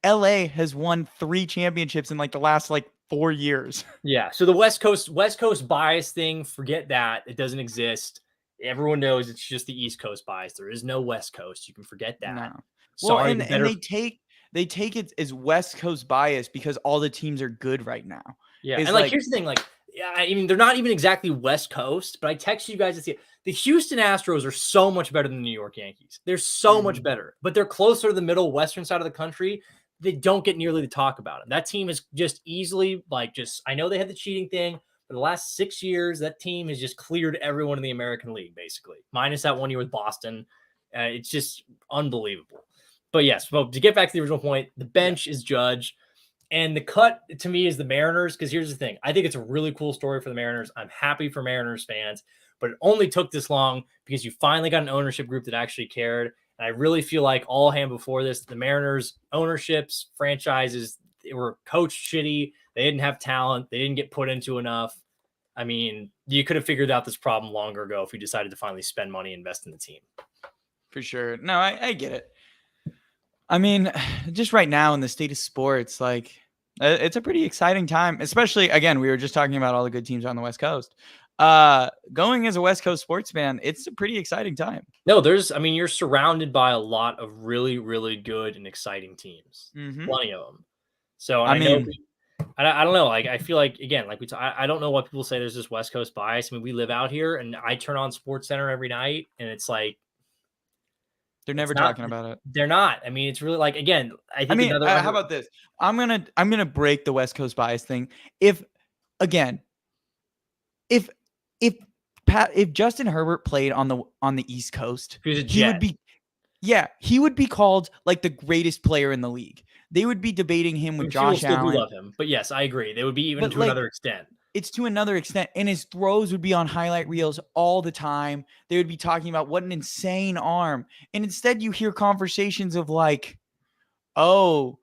LA has won 3 championships in like the last 4 years. Yeah. So the West Coast bias thing, forget that. It doesn't exist. Everyone knows it's just the East Coast bias. There is no West Coast. You can forget that. No. Sorry, and they take it as West Coast bias because all the teams are good right now. Yeah. And here's the thing, I mean, they're not even exactly West Coast, but I text you guys to see the Houston Astros are so much better than the New York Yankees. They're so much better, but they're closer to the middle western side of the country. They don't get nearly the talk about it. That team is just easily I know they had the cheating thing. For the last 6 years, that team has just cleared everyone in the American League, basically, minus that 1 year with Boston. It's just unbelievable. But yes, well, to get back to the original point, the bench is Judge. And the cut to me is the Mariners, because here's the thing. I think it's a really cool story for the Mariners. I'm happy for Mariners fans, but it only took this long because you finally got an ownership group that actually cared. And I really feel like all hand before this, the Mariners ownerships, franchises, they were coached shitty. They didn't have talent. They didn't get put into enough. I mean, you could have figured out this problem longer ago if you decided to finally spend money and invest in the team. For sure. No, I get it. I mean, just right now in the state of sports, like, it's a pretty exciting time, especially, again, we were just talking about all the good teams on the West Coast. Going as a West Coast sports fan, it's a pretty exciting time. No, you're surrounded by a lot of really, really good and exciting teams. Plenty of them. So I don't know. Like, I feel like, again, like I don't know why people say there's this West Coast bias. I mean, we live out here, and I turn on Sports Center every night, and it's like, they're never talking about it. They're not. I mean, it's really like, again, I think how about this? I'm gonna break the West Coast bias thing. If Justin Herbert played on the East Coast, he would be called like the greatest player in the league. They would be debating him with Josh Allen. Love him, but yes, I agree. They would be even to another extent. It's to another extent, and his throws would be on highlight reels all the time. They would be talking about what an insane arm. And instead you hear conversations of like, oh,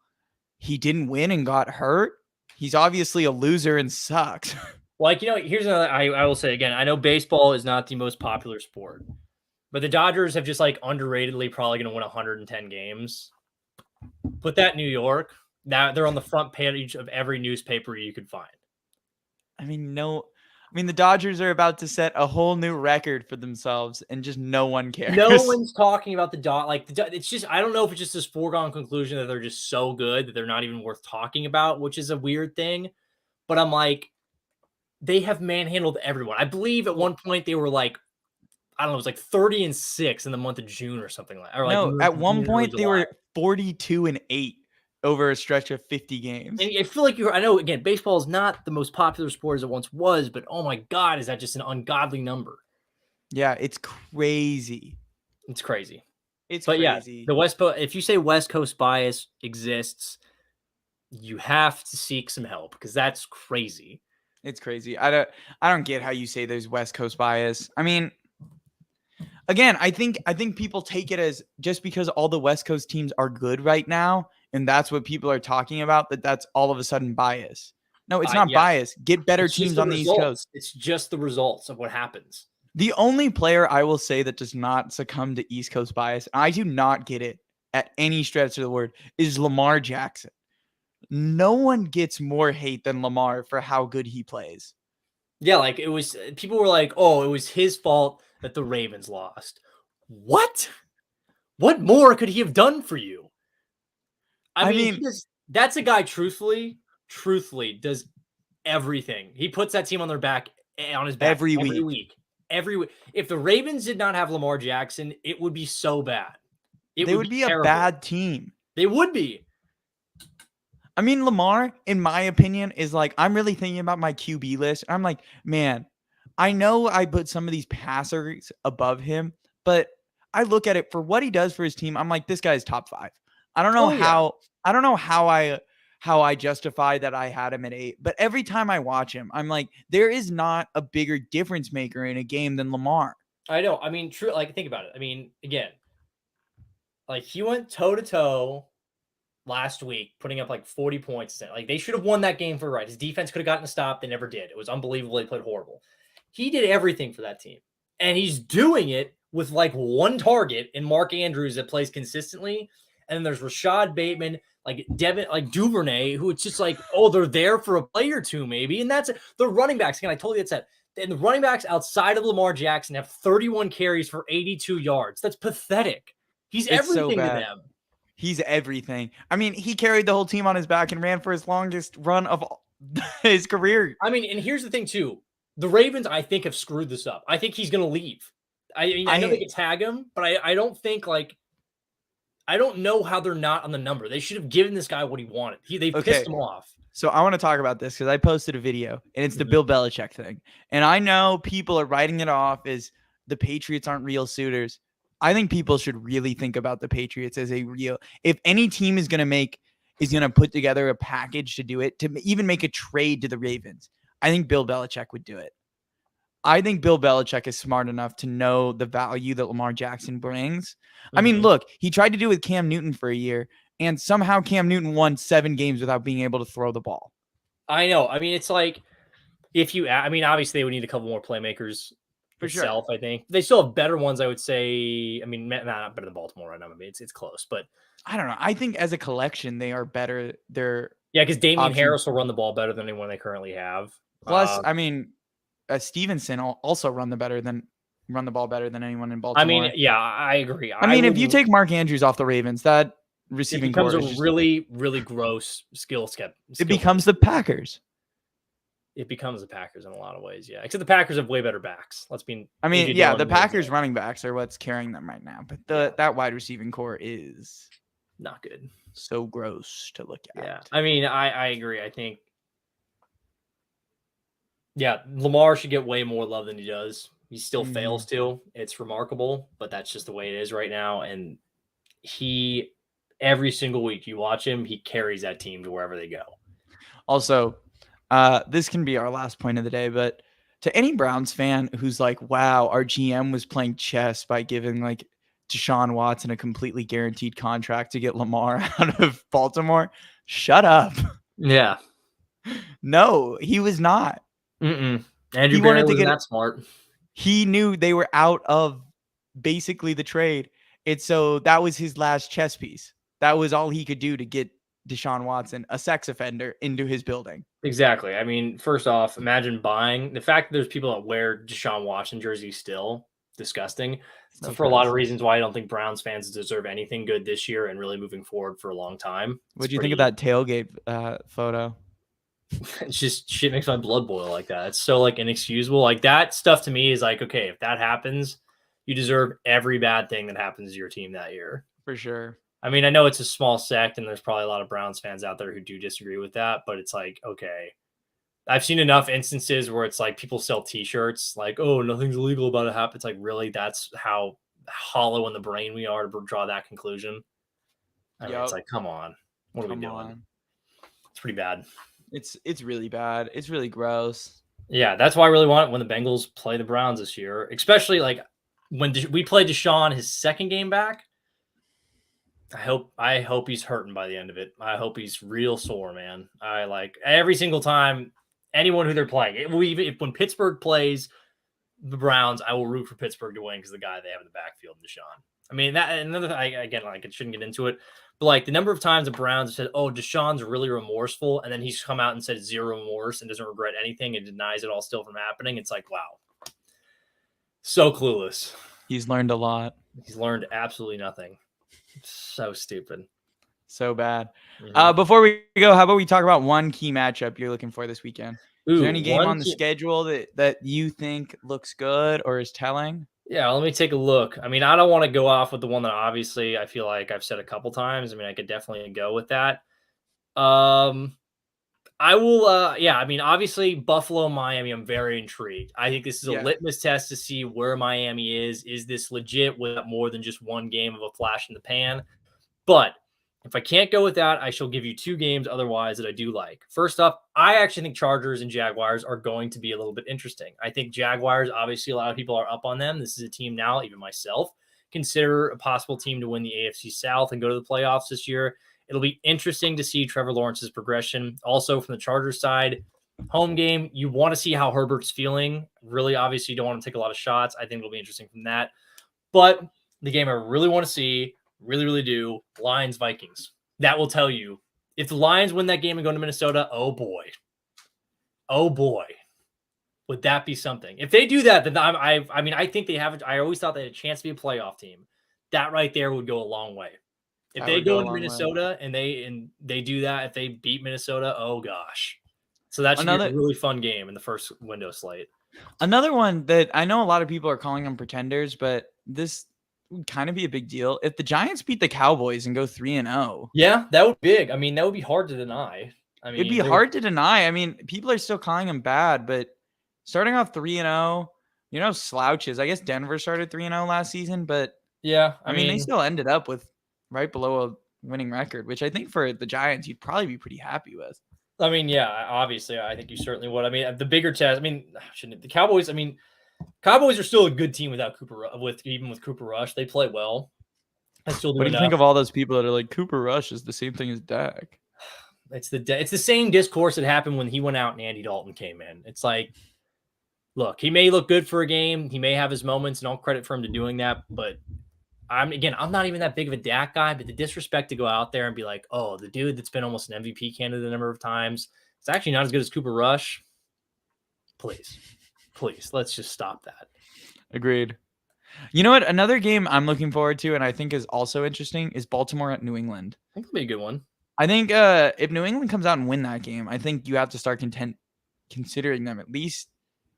he didn't win and got hurt. He's obviously a loser and sucks. Like, here's another, I will say again, I know baseball is not the most popular sport, but the Dodgers have just like underratedly probably going to win 110 games. Put that in New York. Now they're on the front page of every newspaper you could find. The Dodgers are about to set a whole new record for themselves, and just no one cares. No one's talking about it's just, I don't know if it's just this foregone conclusion that they're just so good that they're not even worth talking about, which is a weird thing. But I'm like, they have manhandled everyone. I believe at one point they were like, I don't know, it was like 30-6 in the month of June or something like that. No, at one point they were 42-8. Over a stretch of 50 games. And I feel like I know, again, baseball is not the most popular sport as it once was, but oh my God, is that just an ungodly number? Yeah, it's crazy. It's crazy. Crazy. Yeah, if you say West Coast bias exists, you have to seek some help, because that's crazy. It's crazy. I don't get how you say there's West Coast bias. I mean, again, I think people take it as just because all the West Coast teams are good right now, and that's what people are talking about, that's all of a sudden bias. No, it's not bias. Get better teams on the East Coast. It's just the results of what happens. The only player I will say that does not succumb to East Coast bias, and I do not get it at any stretch of the word, is Lamar Jackson. No one gets more hate than Lamar for how good he plays. Yeah, like people were like, oh, it was his fault that the Ravens lost. What? What more could he have done for you? I mean, that's a guy, truthfully does everything. He puts that team on his back every week. If the Ravens did not have Lamar Jackson, it would be so bad. They would be a bad team. They would be. I mean, Lamar, in my opinion, is like, I'm really thinking about my QB list. I'm like, man, I know I put some of these passers above him, but I look at it for what he does for his team. I'm like, this guy's top 5. I don't know how I justify that I had him at 8, but every time I watch him, I'm like, there is not a bigger difference maker in a game than Lamar. I know. I mean, true. Like, think about it. I mean, again, like, he went toe to toe last week, putting up like 40 points. Like, they should have won that game for right. His defense could have gotten a stop. They never did. It was unbelievable. They played horrible. He did everything for that team, and he's doing it with like one target in Mark Andrews that plays consistently. And then there's Rashad Bateman, like Devin, like Duvernay, who it's just like, oh, they're there for a play or two, maybe. And that's it. The running backs, again, I told you that's that. And the running backs outside of Lamar Jackson have 31 carries for 82 yards. That's pathetic. He's everything to them. He's everything. I mean, he carried the whole team on his back and ran for his longest run of his career. I mean, and here's the thing, too. The Ravens, I think, have screwed this up. I think he's going to leave. I know they can tag him, but I don't think, like, I don't know how they're not on the number. They should have given this guy what he wanted. They pissed him off. So I want to talk about this because I posted a video, and it's the Bill Belichick thing. And I know people are writing it off as the Patriots aren't real suitors. I think people should really think about the Patriots as a real. If any team is going to put together a package to do it, to even make a trade to the Ravens, I think Bill Belichick would do it. I think Bill Belichick is smart enough to know the value that Lamar Jackson brings. I mean, look, he tried to do it with Cam Newton for a year, and somehow Cam Newton won 7 games without being able to throw the ball. I know. I mean, it's like obviously they would need a couple more playmakers For itself, sure. I think. They still have better ones, I would say. I mean, not better than Baltimore right now. I mean, it's close, but I don't know. I think as a collection, they are better. yeah, because Damian options. Harris will run the ball better than anyone they currently have. Plus, I mean, Stevenson also run the ball better than anyone in Baltimore. I mean, yeah, I agree. I mean, if you take Mark Andrews off the Ravens, that receiving core becomes a really, really gross skill set. It becomes the Packers. It becomes the Packers in a lot of ways, yeah. Except the Packers have way better backs. The Packers running backs are what's carrying them right now, but that wide receiving core is not good. So gross to look at. Yeah, I mean, I agree. I think, yeah, Lamar should get way more love than he does. He still fails to. It's remarkable, but that's just the way it is right now. And every single week you watch him, he carries that team to wherever they go. Also, this can be our last point of the day, but to any Browns fan who's like, wow, our GM was playing chess by giving like Deshaun Watson a completely guaranteed contract to get Lamar out of Baltimore, shut up. Yeah. No, he was not. Andrew Barry wasn't that smart. He knew they were out of basically the trade. So that was his last chess piece. That was all he could do to get Deshaun Watson, a sex offender, into his building. Exactly. I mean, first off, imagine buying the fact that there's people that wear Deshaun Watson jerseys still. Disgusting. So for a lot of reasons why I don't think Browns fans deserve anything good this year and really moving forward for a long time. What do you think of that tailgate photo? It's just shit makes my blood boil like that. It's so like inexcusable. Like that stuff to me is like, okay, if that happens, you deserve every bad thing that happens to your team that year. For sure. I mean, I know it's a small sect and there's probably a lot of Browns fans out there who do disagree with that, but it's like, okay, I've seen enough instances where it's like people sell t-shirts like, oh, nothing's illegal about it happen. It's like, really, that's how hollow in the brain we are to draw that conclusion. I mean, it's like, come on, what are we doing? It's pretty bad. It's really bad. It's really gross. Yeah, that's why I really want it when the Bengals play the Browns this year, especially like when we play Deshaun his second game back. I hope he's hurting by the end of it. I hope he's real sore, man. I like every single time anyone who they're playing. When Pittsburgh plays the Browns, I will root for Pittsburgh to win because the guy they have in the backfield, Deshaun. I mean, that another thing, again, like I shouldn't get into it, but like the number of times the Browns have said, "Oh, Deshaun's really remorseful," and then he's come out and said zero remorse and doesn't regret anything and denies it all still from happening. It's like, wow, so clueless. He's learned a lot. He's learned absolutely nothing. So stupid. So bad. Before we go, how about we talk about one key matchup you're looking for this weekend? Is there any game on the schedule that you think looks good or is telling? Yeah, let me take a look. I mean, I don't want to go off with the one that obviously I feel like I've said a couple times. I mean, I could definitely go with that. I will, I mean, obviously Buffalo, Miami, I'm very intrigued. I think this is a litmus test to see where Miami is. Is this legit without more than just one game of a flash in the pan? But if I can't go with that, I shall give you 2 games otherwise that I do like. First up, I actually think Chargers and Jaguars are going to be a little bit interesting. I think Jaguars, obviously a lot of people are up on them. This is a team now, even myself, consider a possible team to win the AFC South and go to the playoffs this year. It'll be interesting to see Trevor Lawrence's progression. Also from the Chargers side, home game, you want to see how Herbert's feeling. Really, obviously, you don't want to take a lot of shots. I think it'll be interesting from that. But the game I really want to see, really do, Lions-Vikings. That will tell you. If the Lions win that game and go to Minnesota, oh boy. Would that be something? If they do that, then I think they have. I always thought they had a chance to be a playoff team. That right there would go a long way. If they go into Minnesota and they do that, if they beat Minnesota, oh gosh. So that should be a really fun game in the first window slate. Another one that I know a lot of people are calling them pretenders, but this would kind of be a big deal. If the Giants beat the Cowboys and go 3-0. Yeah, that would be big. I mean, that would be hard to deny. I mean, it'd be hard to deny. I mean, people are still calling them bad, but starting off 3-0, slouches. I guess Denver started 3-0 last season, but Yeah, I mean, they still ended up with right below a winning record, which I think for the Giants, you'd probably be pretty happy with. I mean, yeah, obviously, I think you certainly would. I mean, the bigger test. I mean, shouldn't the Cowboys? I mean, Cowboys are still a good team without even with Cooper Rush. They play well. I still do What do you enough. think of all those people that are like Cooper Rush is the same thing as Dak? It's the same discourse that happened when he went out and Andy Dalton came in. It's like, look, he may look good for a game. He may have his moments, and all credit for him to doing that. But I'm not even that big of a Dak guy, but the disrespect to go out there and be like, oh, the dude that's been almost an MVP candidate a number of times, it's actually not as good as Cooper Rush. Please, let's just stop that. Agreed. You know what? Another game I'm looking forward to, and I think is also interesting, is Baltimore at New England. I think it'll be a good one. I think if New England comes out and win that game, I think you have to start considering them at least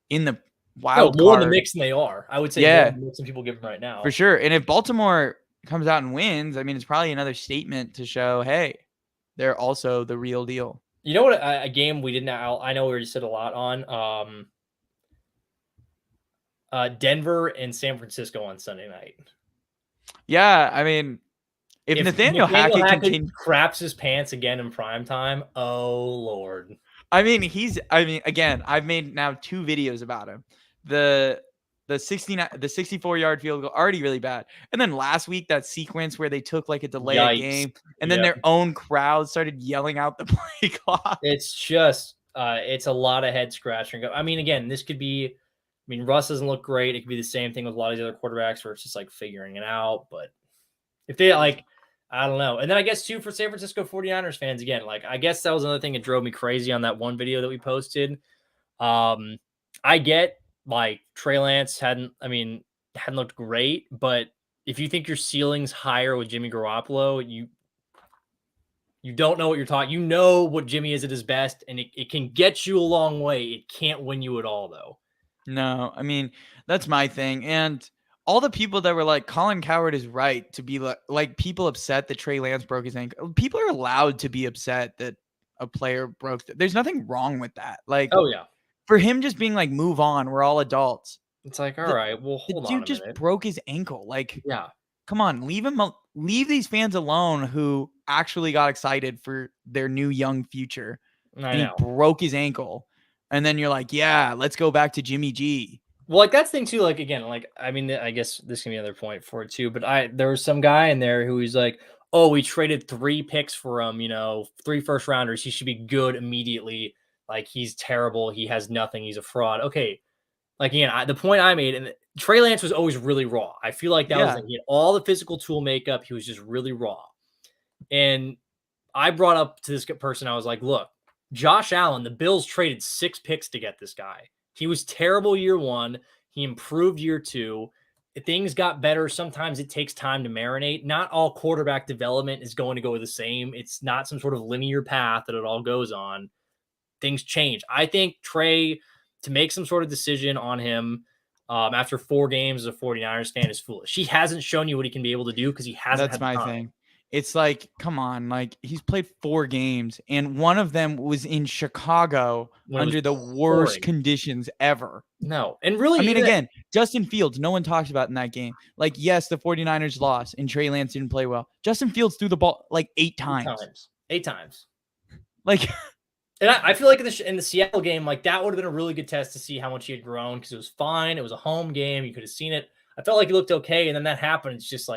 in the wild more card. in the mix than they are. I would say some people give them right now. For sure. And if Baltimore comes out and wins, I mean, it's probably another statement to show, hey, they're also the real deal. You know what? A game we didn't. I know we already said a lot on. Denver and San Francisco on Sunday night. Yeah, I mean, if Nathaniel Hackett craps his pants again in prime time, oh Lord. I mean, again, I've made now 2 videos about him. The 64-yard field goal, already really bad. And then last week, that sequence where they took like a delay of game, and then their own crowd started yelling out the play clock. It's just, it's a lot of head scratching. I mean, again, this could be. I mean, Russ doesn't look great. It could be the same thing with a lot of the other quarterbacks where it's just like figuring it out. But if they I don't know. And then I guess too, for San Francisco 49ers fans, again, I guess that was another thing that drove me crazy on that one video that we posted. I get Trey Lance hadn't looked great, but if you think your ceiling's higher with Jimmy Garoppolo, you don't know what you're talking. You know what Jimmy is at his best, and it can get you a long way. It can't win you at all, though. No, I mean, that's my thing. And all the people that were like, Colin Cowherd is right to be like people upset that Trey Lance broke his ankle. People are allowed to be upset that a player broke. There's nothing wrong with that. Like, oh yeah, for him just being like, move on. We're all adults. It's like, all right, well, hold on. The dude just broke his ankle. Like, yeah, come on, leave these fans alone who actually got excited for their new young future. He broke his ankle. And then you're like, yeah, let's go back to Jimmy G. Well, that's the thing too. Again, I mean, I guess this can be another point for it too. But there was some guy in there who was like, oh, we traded 3 picks for him, 3 first rounders. He should be good immediately. Like, he's terrible. He has nothing. He's a fraud. Okay. Again, the point I made, and Trey Lance was always really raw. I feel like that was he had all the physical tool makeup. He was just really raw. And I brought up to this person, I was like, look, Josh Allen, the Bills traded 6 picks to get this guy. He was terrible year 1. He improved year 2. Things got better. Sometimes it takes time to marinate. Not all quarterback development is going to go the same. It's not some sort of linear path that it all goes on. Things change. I think Trey, to make some sort of decision on him after 4 games as a 49ers fan is foolish. He hasn't shown you what he can be able to do because he hasn't. That's my thing. It's like, come on, he's played 4 games, and one of them was in Chicago under the worst conditions ever. No, and really, I mean, again, Justin Fields, no one talks about in that game. Yes, the 49ers lost, and Trey Lance didn't play well. Justin Fields threw the ball 8 times. 8 times. And I feel like in the Seattle game, that would have been a really good test to see how much he had grown because it was fine. It was a home game. You could have seen it. I felt like he looked okay, and then that happened. It's just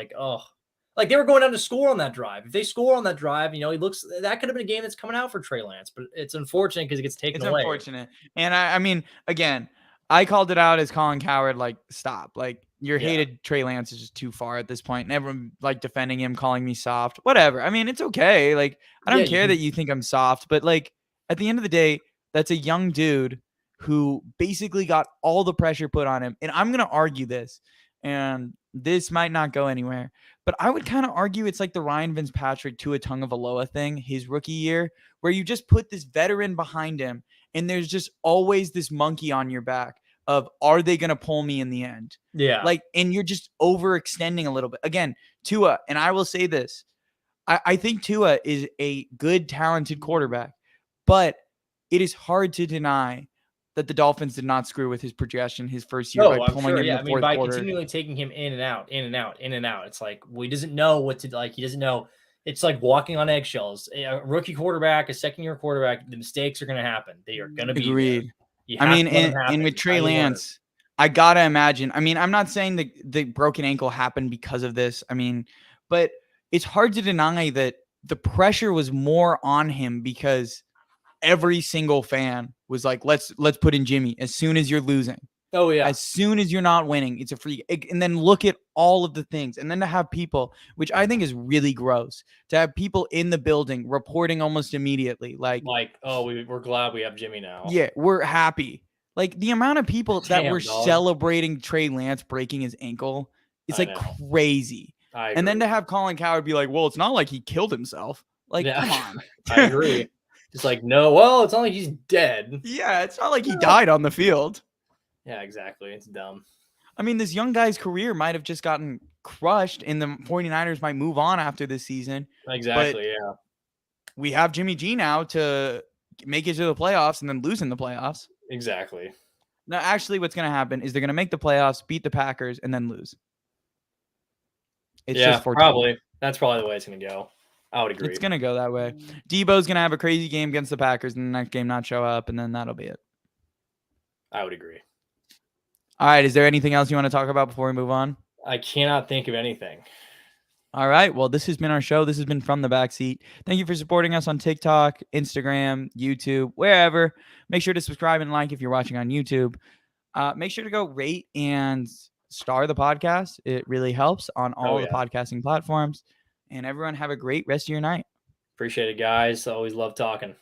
they were going down to score on that drive. If they score on that drive, that could have been a game that's coming out for Trey Lance, but it's unfortunate because it gets taken away. It's unfortunate. And I mean, again, I called it out as Colin Cowherd, stop. Your hated Trey Lance is just too far at this point. And everyone defending him, calling me soft, whatever. I mean, it's okay. I don't care that you think I'm soft, but at the end of the day, that's a young dude who basically got all the pressure put on him. And I'm going to argue this, and this might not go anywhere, but I would kind of argue it's like the Ryan Fitzpatrick Tua Tagovailoa thing, his rookie year, where you just put this veteran behind him, and there's just always this monkey on your back of, are they going to pull me in the end? Yeah. And you're just overextending a little bit. Again, Tua, and I will say this, I think Tua is a good, talented quarterback, but it is hard to deny that the Dolphins did not screw with his projection his first year by pulling him in the fourth by quarter. continually taking him in and out, in and out, in and out. It's like, well, he doesn't know what to like. He doesn't know. It's like walking on eggshells. A rookie quarterback, a second-year quarterback, the mistakes are going to happen. They are going to be Agreed. There. I mean, and with Trey Lance, I got to imagine. I mean, I'm not saying the broken ankle happened because of this. I mean, but it's hard to deny that the pressure was more on him because every single fan was like, let's put in Jimmy as soon as you're losing. Oh, yeah. As soon as you're not winning, it's a free. And then look at all of the things. And then to have people, which I think is really gross, to have people in the building reporting almost immediately. Like oh, we're glad we have Jimmy now. Yeah, we're happy. Like the amount of people that were celebrating Trey Lance breaking his ankle, it's like crazy. And then to have Colin Cowherd be like, well, it's not like he killed himself. Like, come on. I agree. It's like, no, well, it's not like he's dead. Yeah, it's not like he died on the field. Yeah, exactly. It's dumb. I mean, this young guy's career might have just gotten crushed, and the 49ers might move on after this season. Exactly, yeah. We have Jimmy G now to make it to the playoffs and then lose in the playoffs. Exactly. Now, actually, what's going to happen is they're going to make the playoffs, beat the Packers, and then lose. It's just probably. That's probably the way it's going to go. I would agree. It's going to go that way. Debo's going to have a crazy game against the Packers, and the next game not show up, and then that'll be it. I would agree. All right. Is there anything else you want to talk about before we move on? I cannot think of anything. All right. Well, this has been our show. This has been From the Backseat. Thank you for supporting us on TikTok, Instagram, YouTube, wherever. Make sure to subscribe and like if you're watching on YouTube. Make sure to go rate and star the podcast. It really helps on all the podcasting platforms. And everyone have a great rest of your night. Appreciate it, guys. Always love talking.